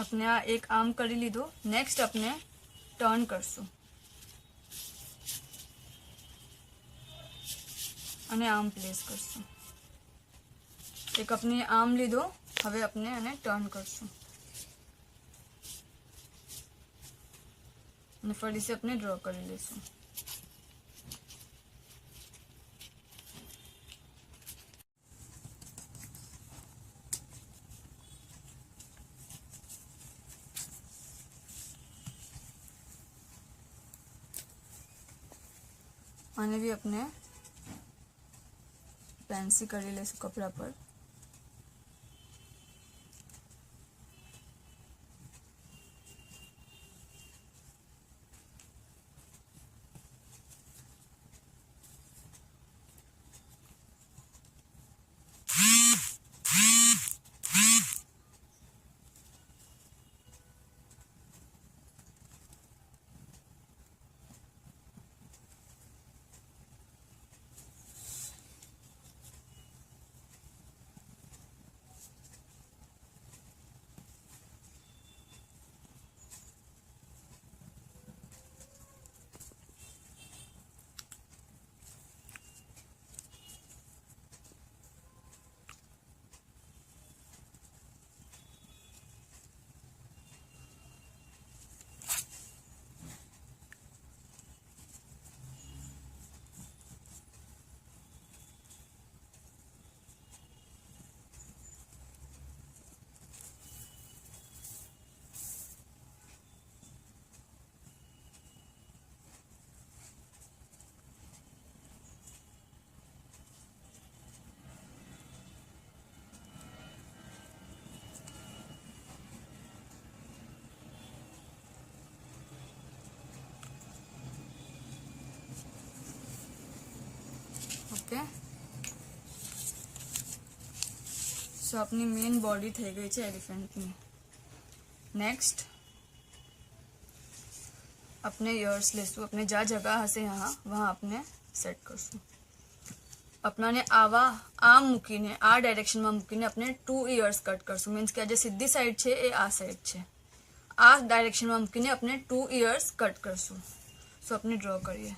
આપણે આ એક આર્મ કરી લીધો. નેક્સ્ટ આપણે ટર્ન કરશું અને આર્મ પ્લેસ કરશું. એક આપણે આર્મ લીધો, હવે આપણે આને ટર્ન કરશું અને ફરીથી આપણે ડ્રો કરી લઈશું. આને भी अपने फैंसी કરી લેશું કપડા પર. ઓકે, સો આપની મેઇન બોડી થઈ ગઈ છે એલિફેન્ટની. નેક્સ્ટ अपने ईयर्स लेसू. अपने जहाँ जगह हसे यहाँ वहाँ अपने सेट करशू. अपना ने आवा आम मूकीने आ डायरेक्शन में मूकीने अपने 2 ईयर्स कट करशू. मीन्स के आज सीधी साइड है ए आ साइड है. आ डायरेक्शन में मूकीने अपने 2 ईयर्स कट करशू. सो अपने ड्रॉ करिए.